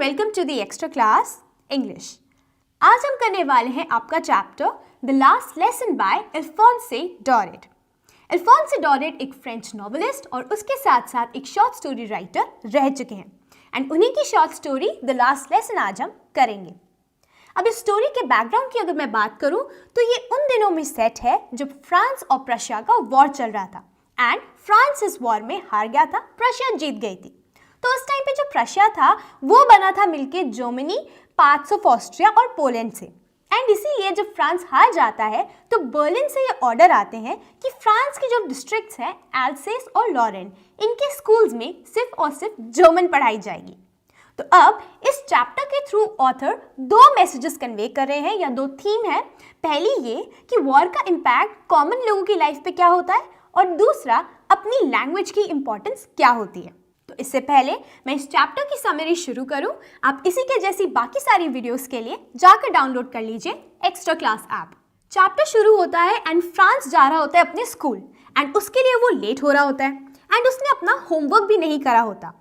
Welcome to the extra class English. आज हम करने वाले हैं आपका chapter the last lesson bye अल्फोंसे डॉरेट। अल्फोंसे डॉरेट एक फ्रेंच नॉवेलिस्ट और उसके साथ साथ एक शॉर्ट स्टोरी राइटर रह चुके हैं एंड उन्हीं की short story the last lesson आज हम करेंगे। अब इस स्टोरी के बैकग्राउंड की अगर मैं बात करूं तो ये उन दिनों में सेट है जब फ्रांस और प्रशिया का वॉर चल रहा था एंड फ्रांस इस वॉर में हार गया था, प्रशिया जीत गई थी। तो उस टाइम पे जो प्रशिया था वो बना था मिलके जर्मनी, पार्ट्स ऑफ ऑस्ट्रिया और पोलैंड से। एंड इसीलिए जब फ्रांस हार जाता है तो बर्लिन से ये ऑर्डर आते हैं कि फ्रांस की जो डिस्ट्रिक्ट्स हैं एल्सेस और लॉरेन, इनके स्कूल्स में सिर्फ और सिर्फ जर्मन पढ़ाई जाएगी। तो अब इस चैप्टर के थ्रू ऑथर दो मैसेजेस कन्वे कर रहे हैं या दो थीम है। पहली ये कि वॉर का इम्पैक्ट कॉमन लोगों की लाइफ पे क्या होता है और दूसरा अपनी लैंग्वेज की इंपॉर्टेंस क्या होती है। तो इससे पहले मैं इस चैप्टर की समरी शुरू करूं, आप इसी के जैसी बाकी सारी वीडियोस के लिए जाकर डाउनलोड कर लीजिए एक्स्ट्रा क्लास ऐप। चैप्टर शुरू होता है एंड फ्रांस जा रहा होता है अपने स्कूल एंड उसके लिए वो लेट हो रहा होता है एंड उसने अपना होमवर्क भी नहीं करा होता।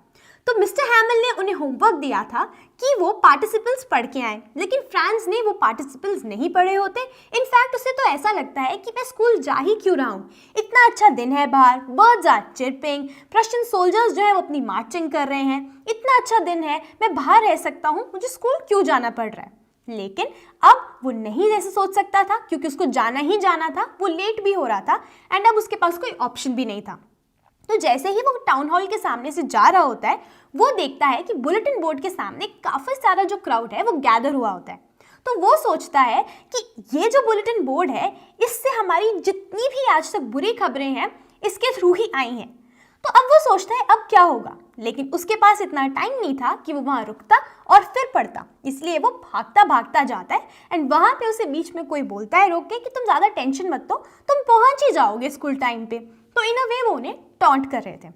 तो मिस्टर हैमिल ने उन्हें होमवर्क दिया था कि वो पार्टिसिपल्स पढ़ के आए, लेकिन फ्रांस ने वो पार्टिसिपल्स नहीं पढ़े होते। इनफैक्ट उसे तो ऐसा लगता है कि मैं स्कूल जा ही क्यों रहा हूँ, इतना अच्छा दिन है बाहर, birds are chirping, Prussian soldiers जो है वो अपनी मार्चिंग कर रहे हैं, इतना अच्छा दिन है, मैं बाहर रह सकता हूँ, मुझे स्कूल क्यों जाना पड़ रहा है। लेकिन अब वो नहीं जैसे सोच सकता था क्योंकि उसको जाना ही जाना था, वो लेट भी हो रहा था एंड अब उसके पास कोई ऑप्शन भी नहीं था। तो जैसे ही वो टाउन हॉल के सामने से जा रहा होता है वो देखता है कि बुलेटिन बोर्ड के सामने काफ़ी सारा जो क्राउड है वो गैदर हुआ होता है। तो वो सोचता है कि ये जो बुलेटिन बोर्ड है इससे हमारी जितनी भी आज तक बुरी खबरें हैं इसके थ्रू ही आई हैं। तो अब वो सोचता है अब क्या होगा, लेकिन उसके पास इतना टाइम नहीं था कि वो वहाँ रुकता और फिर पढ़ता, इसलिए वो भागता भागता जाता है एंड वहाँ पे उसे बीच में कोई बोलता है रोक के कि तुम ज़्यादा टेंशन मत लो, तुम पहुँच ही जाओगे स्कूल टाइम पे। तो इन अ वे वो उन्हें टॉन्ट कर रहे थे।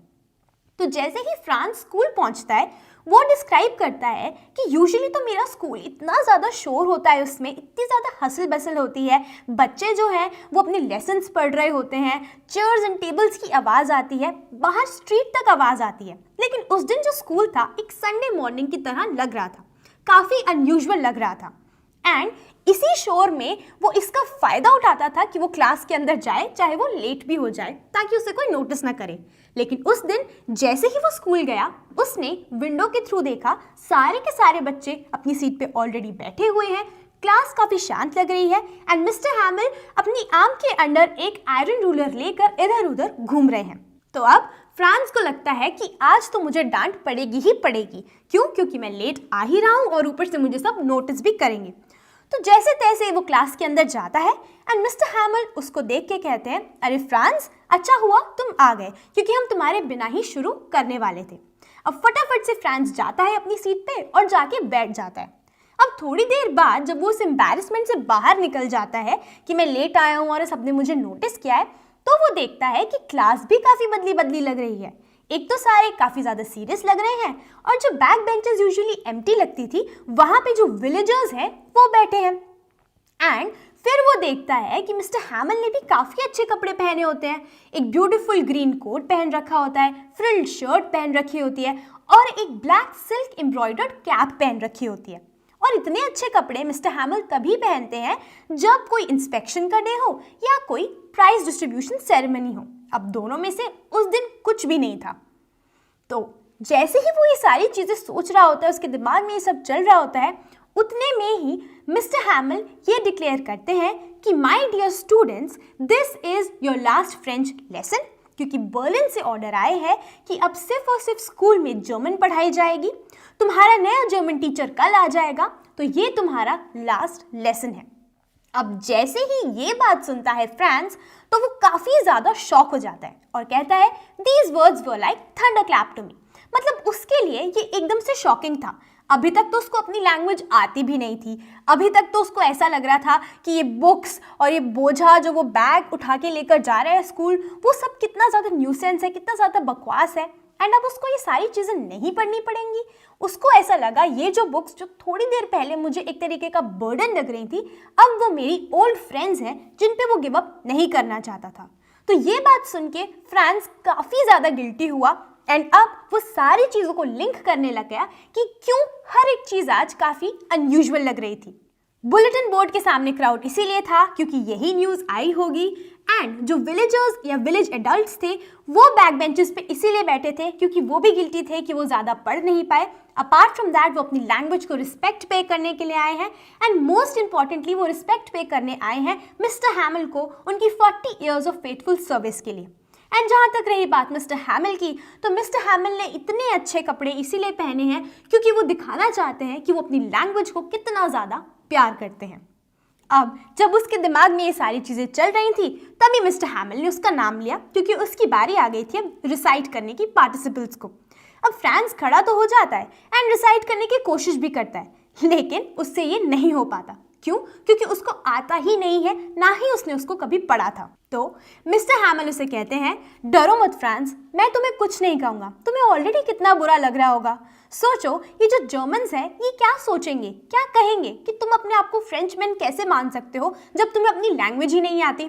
तो जैसे ही फ्रांस स्कूल पहुंचता है वो डिस्क्राइब करता है कि यूजुअली तो मेरा स्कूल इतना ज़्यादा शोर होता है, उसमें इतनी ज़्यादा हसल बसल होती है, बच्चे जो हैं वो अपने लेसन्स पढ़ रहे होते हैं, चेयर्स एंड टेबल्स की आवाज़ आती है, बाहर स्ट्रीट तक आवाज़ आती है। लेकिन उस दिन जो स्कूल था एक संडे मॉर्निंग की तरह लग रहा था, काफ़ी अनयूजुअल लग रहा था एंड इसी शोर में वो इसका फ़ायदा उठाता था कि वो क्लास के अंदर जाए चाहे वो लेट भी हो जाए ताकि उसे कोई नोटिस ना करे। लेकिन उस दिन जैसे ही वो स्कूल गया उसने विंडो के थ्रू देखा सारे के सारे बच्चे अपनी सीट पे ऑलरेडी बैठे हुए हैं, क्लास काफ़ी शांत लग रही है एंड मिस्टर हैमिल अपनी आर्म के अंदर एक आयरन रूलर लेकर इधर उधर घूम रहे हैं। तो अब फ्रांस को लगता है कि आज तो मुझे डांट पड़ेगी ही पड़ेगी। क्यों? क्योंकि मैं लेट आ ही रहा हूँ और ऊपर से मुझे सब नोटिस भी करेंगे। तो जैसे तैसे वो क्लास के अंदर जाता है एंड मिस्टर हैमिल उसको देख के कहते हैं, अरे फ्रांस, अच्छा हुआ तुम आ गए क्योंकि हम तुम्हारे बिना ही शुरू करने वाले थे। अब फटाफट से फ्रांस जाता है अपनी सीट पे और जाके बैठ जाता है। अब थोड़ी देर बाद जब वो उस एम्बैरेसमेंट से बाहर निकल जाता है कि मैं लेट आया हूँ और सबने मुझे नोटिस किया है, तो वो देखता है कि क्लास भी काफ़ी बदली बदली लग रही है। एक तो सारे काफ़ी ज़्यादा सीरियस लग रहे हैं और जो बैक बेंचेस यूजुअली एम्प्टी लगती थी वहाँ पे जो विलेजर्स हैं वो बैठे हैं। एंड फिर वो देखता है कि मिस्टर हैमिल ने भी काफ़ी अच्छे कपड़े पहने होते हैं, एक ब्यूटीफुल ग्रीन कोट पहन रखा होता है, फ्रिल्ड शर्ट पहन रखी होती है और एक ब्लैक सिल्क एम्ब्रॉयडर्ड कैप पहन रखी होती है। और इतने अच्छे कपड़े मिस्टर हैमिल तभी पहनते हैं जब कोई इंस्पेक्शन का डे हो या कोई प्राइज डिस्ट्रीब्यूशन सेरेमनी हो। अब दोनों में से उस दिन कुछ भी नहीं था। तो जैसे ही वो ये सारी चीज़ें सोच रहा होता है, उसके दिमाग में ये सब चल रहा होता है, उतने में ही मिस्टर हैमिल ये डिक्लेयर करते हैं कि my dear students, this is your last French lesson, क्योंकि बर्लिन से ऑर्डर आए हैं कि अब सिर्फ और सिर्फ स्कूल में जर्मन पढ़ाई जाएगी, तुम्हारा नया जर्मन टीचर कल आ जाएगा, तो ये तुम्हारा लास्ट लेसन है। अब जैसे ही ये बात सुनता है फ्रांस तो वो काफ़ी ज़्यादा शॉक हो जाता है और कहता है, these words were like thunder clap to me. मतलब उसके लिए ये एकदम से शॉकिंग था। अभी तक तो उसको अपनी लैंग्वेज आती भी नहीं थी, अभी तक तो उसको ऐसा लग रहा था कि ये बुक्स और ये बोझा जो वो बैग उठा के लेकर जा रहा है स्कूल, वो सब कितना ज़्यादा न्यूसेंस है, कितना ज़्यादा बकवास है एंड अब उसको ये सारी चीज़ें नहीं पढ़नी पड़ेंगी। उसको ऐसा लगा ये जो बुक्स जो थोड़ी देर पहले मुझे एक तरीके का बर्डन लग रही थी, अब वो मेरी ओल्ड फ्रेंड्स हैं जिन पे वो गिव अप नहीं करना चाहता था। तो ये बात सुन के फ्रांस काफ़ी ज़्यादा गिल्टी हुआ एंड अब वो सारी चीज़ों को लिंक करने लग गया कि क्यों हर एक चीज़ आज काफ़ी अनयूजुअल लग रही थी। बुलेटिन बोर्ड के सामने क्राउड इसीलिए था क्योंकि यही न्यूज़ आई होगी, एंड जो विलेजर्स या विलेज एडल्ट्स थे वो बैक बेंचेस पे इसीलिए बैठे थे क्योंकि वो भी गिल्टी थे कि वो ज़्यादा पढ़ नहीं पाए। अपार्ट फ्रॉम दैट वो अपनी लैंग्वेज को रिस्पेक्ट पे करने के लिए आए हैं, एंड मोस्ट इंपॉर्टेंटली वो रिस्पेक्ट पे करने आए हैं मिस्टर हैमिल को उनकी 40 ईयर्स ऑफ फेथफुल सर्विस के लिए। एंड जहाँ तक रही बात मिस्टर हैमिल की, तो मिस्टर हैमिल ने इतने अच्छे कपड़े इसीलिए पहने हैं क्योंकि वो दिखाना चाहते हैं कि वो अपनी लैंग्वेज को कितना ज़्यादा प्यार करते हैं। अब जब उसके दिमाग में ये सारी चीज़ें चल रही थी तभी मिस्टर हैमिल ने उसका नाम लिया क्योंकि उसकी बारी आ गई थी अब रिसाइट करने की पार्टिसिपल्स को। अब फ्रांस खड़ा तो हो जाता है एंड रिसाइट करने की कोशिश भी करता है, लेकिन उससे ये नहीं हो पाता। क्यों? क्योंकि उसको आता ही नहीं है, ना ही उसने उसको कभी पढ़ा था। तो मिस्टर हैमिल उसे कहते हैं, डरो मत फ्रांस, मैं तुम्हें कुछ नहीं कहूँगा, तुम्हें ऑलरेडी कितना बुरा लग रहा होगा। सोचो ये जो जर्मन्स हैं ये क्या सोचेंगे, क्या कहेंगे कि तुम अपने आप को फ्रेंचमैन कैसे मान सकते हो जब तुम्हें अपनी लैंग्वेज ही नहीं आती।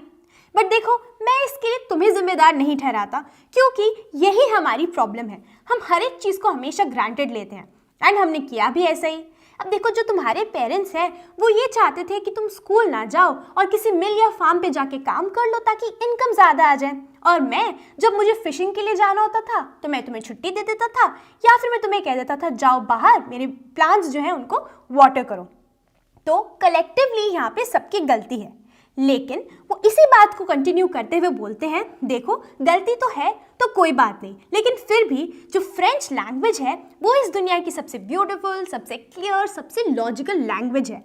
बट देखो, मैं इसके लिए तुम्हें जिम्मेदार नहीं ठहराता क्योंकि यही हमारी प्रॉब्लम है, हम हर एक चीज़ को हमेशा ग्रांटेड लेते हैं, एंड हमने किया भी ऐसा ही। अब देखो, जो तुम्हारे पेरेंट्स हैं वो ये चाहते थे कि तुम स्कूल ना जाओ और किसी मिल या फार्म पे जाके काम कर लो ताकि इनकम ज़्यादा आ जाए, और मैं जब मुझे फिशिंग के लिए जाना होता था तो मैं तुम्हें छुट्टी दे देता था या फिर मैं तुम्हें कह देता था जाओ बाहर मेरे प्लांट्स जो हैं उनको वाटर करो। तो कलेक्टिवली यहाँ पे सबकी गलती है, लेकिन वो इसी बात को कंटिन्यू करते हुए बोलते हैं, देखो गलती तो है तो कोई बात नहीं, लेकिन फिर भी जो फ्रेंच लैंग्वेज है वो इस दुनिया की सबसे ब्यूटीफुल, सबसे क्लियर, सबसे लॉजिकल लैंग्वेज है,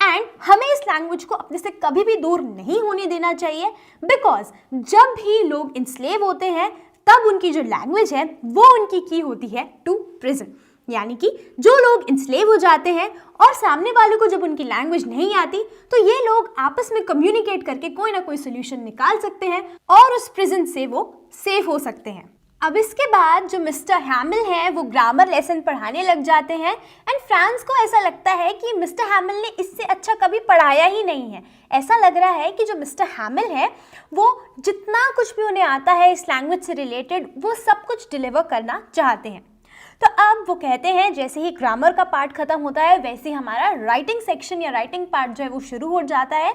एंड हमें इस लैंग्वेज को अपने से कभी भी दूर नहीं होने देना चाहिए। बिकॉज जब भी लोग इंस्लेव होते हैं तब उनकी जो लैंग्वेज है वो उनकी की होती है टू प्रिजन, यानी कि जो लोग इंस्लेव हो जाते हैं और सामने वालों को जब उनकी लैंग्वेज नहीं आती तो ये लोग आपस में कम्युनिकेट करके कोई ना कोई सोल्यूशन निकाल सकते हैं और उस प्रिजन से वो सेफ हो सकते हैं। अब इसके बाद जो मिस्टर हैमिल हैं वो ग्रामर लेसन पढ़ाने लग जाते हैं, एंड फ्रांस को ऐसा लगता है कि मिस्टर हैमिल ने इससे अच्छा कभी पढ़ाया ही नहीं है। ऐसा लग रहा है कि जो मिस्टर हैमिल है वो जितना कुछ भी उन्हें आता है इस लैंग्वेज से रिलेटेड वो सब कुछ डिलीवर करना चाहते हैं। तो अब वो कहते हैं जैसे ही ग्रामर का पार्ट खत्म होता है वैसे ही हमारा राइटिंग सेक्शन या राइटिंग पार्ट जो है वो शुरू हो जाता है,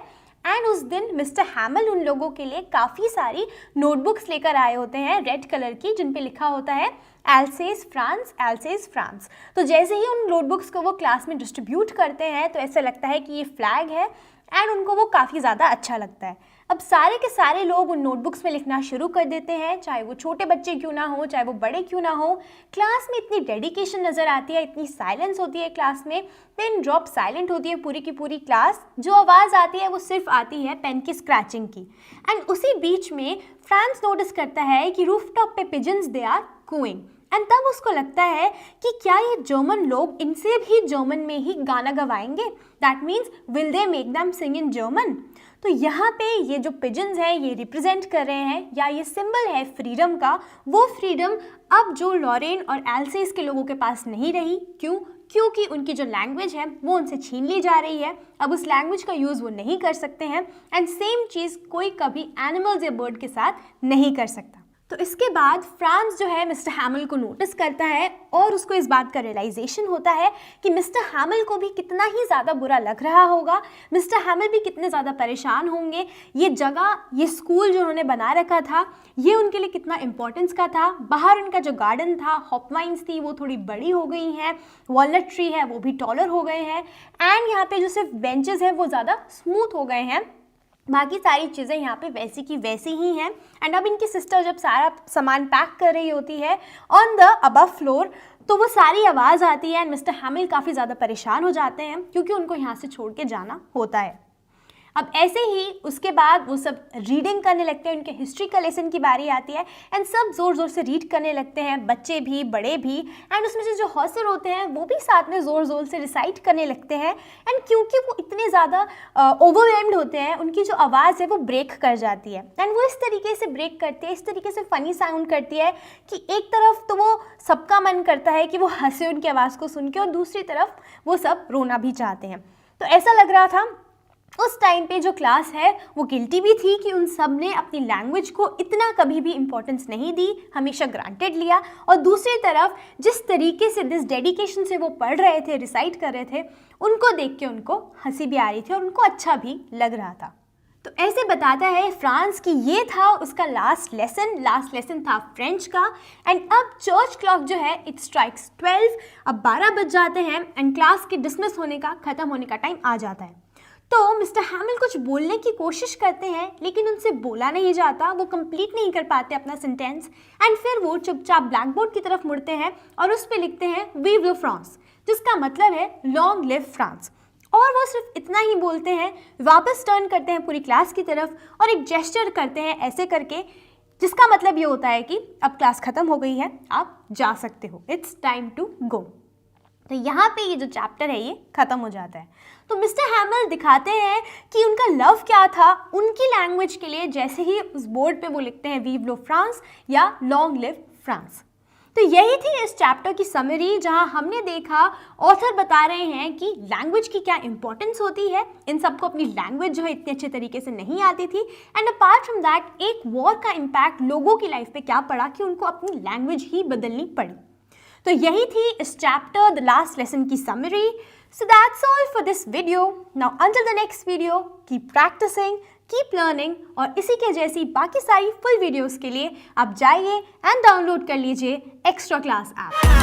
एंड उस दिन मिस्टर हैमिल उन लोगों के लिए काफ़ी सारी नोटबुक्स लेकर आए होते हैं रेड कलर की, जिन पे लिखा होता है एल्सेस फ्रांस, एल्सेस फ्रांस। तो जैसे ही उन नोटबुक्स को वो क्लास में डिस्ट्रीब्यूट करते हैं तो ऐसा लगता है कि ये फ्लैग है, एंड उनको वो काफ़ी ज़्यादा अच्छा लगता है। अब सारे के सारे लोग उन नोटबुक्स में लिखना शुरू कर देते हैं, चाहे वो छोटे बच्चे क्यों ना हो, चाहे वो बड़े क्यों ना हो। क्लास में इतनी डेडिकेशन नज़र आती है, इतनी साइलेंस होती है क्लास में, पेन ड्रॉप साइलेंट होती है पूरी की पूरी क्लास। जो आवाज़ आती है वो सिर्फ आती है पेन की स्क्रैचिंग की। एंड उसी बीच में फ्रांस नोटिस करता है कि रूफ टॉप पे pigeons they are cooing, and तब उसको लगता है कि क्या ये जर्मन लोग इनसे भी जर्मन में ही गाना गवाएंगे, that means will they make them sing in German. तो यहाँ पे ये जो पिजन्स हैं ये रिप्रेजेंट कर रहे हैं या ये सिंबल है फ्रीडम का, वो फ्रीडम अब जो लॉरेन और एल्सेस के लोगों के पास नहीं रही। क्यों? क्योंकि उनकी जो लैंग्वेज है वो उनसे छीन ली जा रही है, अब उस लैंग्वेज का यूज़ वो नहीं कर सकते हैं, एंड सेम चीज़ कोई कभी एनिमल्स या बर्ड के साथ नहीं कर सकता। तो इसके बाद फ्रांस जो है मिस्टर हैमिल को नोटिस करता है और उसको इस बात का रियलाइजेशन होता है कि मिस्टर हैमिल को भी कितना ही ज़्यादा बुरा लग रहा होगा, मिस्टर हैमिल भी कितने ज़्यादा परेशान होंगे। ये जगह, ये स्कूल जो उन्होंने बना रखा था ये उनके लिए कितना इंपॉर्टेंस का था। बाहर उनका जो गार्डन था, हॉपवाइन्स थी वो थोड़ी बड़ी हो गई हैं, वॉलनट ट्री है वो भी टॉलर हो गए हैं, एंड यहाँ पे जो सिर्फ बेंचेस हैं वो ज़्यादा स्मूथ हो गए हैं, बाकी सारी चीज़ें यहाँ पे वैसी की वैसी ही हैं। एंड अब इनकी सिस्टर जब सारा सामान पैक कर रही होती है ऑन द अबव फ्लोर तो वो सारी आवाज़ आती है, एंड मिस्टर हैमिल काफ़ी ज़्यादा परेशान हो जाते हैं क्योंकि उनको यहाँ से छोड़ के जाना होता है। अब ऐसे ही उसके बाद वो सब रीडिंग करने लगते हैं, उनके हिस्ट्री का लेसन की बारी आती है, एंड सब ज़ोर ज़ोर से रीड करने लगते हैं, बच्चे भी बड़े भी, एंड उसमें से जो हॉसर होते हैं वो भी साथ में ज़ोर ज़ोर से रिसाइट करने लगते हैं। एंड क्योंकि वो इतने ज़्यादा ओवरवेल्म्ड होते हैं उनकी जो आवाज़ है वो ब्रेक कर जाती है, एंड वो इस तरीके से ब्रेक करते हैं, इस तरीके से फ़नी साउंड करती है कि एक तरफ तो वो सबका मन करता है कि वो हंसे उनकी आवाज़ को सुन के, और दूसरी तरफ वो सब रोना भी चाहते हैं। तो ऐसा लग रहा था उस टाइम पे जो क्लास है वो गिल्टी भी थी कि उन सब ने अपनी लैंग्वेज को इतना कभी भी इम्पोर्टेंस नहीं दी, हमेशा ग्रांटेड लिया। और दूसरी तरफ जिस तरीके से जिस डेडिकेशन से वो पढ़ रहे थे, रिसाइट कर रहे थे, उनको देख के उनको हंसी भी आ रही थी और उनको अच्छा भी लग रहा था। तो ऐसे बताता है फ्रांस कि ये था उसका लास्ट लेसन था फ्रेंच का। एंड अब चर्च क्लॉक जो है इट स्ट्राइक्स 12, अब 12 बज जाते हैं एंड क्लास के डिसमिस होने का, ख़त्म होने का टाइम आ जाता है। तो मिस्टर हैमिल कुछ बोलने की कोशिश करते हैं लेकिन उनसे बोला नहीं जाता, वो कंप्लीट नहीं कर पाते अपना सेंटेंस। एंड फिर वो चुपचाप ब्लैक बोर्ड की तरफ मुड़ते हैं और उस पर लिखते हैं वीव लो फ्रांस, जिसका मतलब है लॉन्ग लिव फ्रांस। और वो सिर्फ इतना ही बोलते हैं, वापस टर्न करते हैं पूरी क्लास की तरफ और एक जेस्चर करते हैं ऐसे करके, जिसका मतलब ये होता है कि अब क्लास ख़त्म हो गई है, आप जा सकते हो, इट्स टाइम टू गो। तो यहाँ पे ये जो चैप्टर है ये ख़त्म हो जाता है। तो मिस्टर हैमिल दिखाते हैं कि उनका लव क्या था उनकी लैंग्वेज के लिए, जैसे ही उस बोर्ड पे वो लिखते हैं वीव लो फ्रांस या लॉन्ग लिव फ्रांस। तो यही थी इस चैप्टर की समरी, जहां हमने देखा ऑथर बता रहे हैं कि लैंग्वेज की क्या इंपॉर्टेंस होती है। इन सबको अपनी लैंग्वेज जो है इतने अच्छे तरीके से नहीं आती थी। एंड अपार्ट फ्रॉम दैट एक वॉर का इम्पैक्ट लोगों की लाइफ पे क्या पड़ा कि उनको अपनी लैंग्वेज ही बदलनी पड़ी। तो यही थी इस चैप्टर द लास्ट लेसन की summary. So that's all for this video. Now until the next video, keep practicing, keep learning और इसी के जैसी बाकी सारी फुल वीडियोस के लिए आप जाइए एंड डाउनलोड कर लीजिए एक्स्ट्रा क्लास ऐप।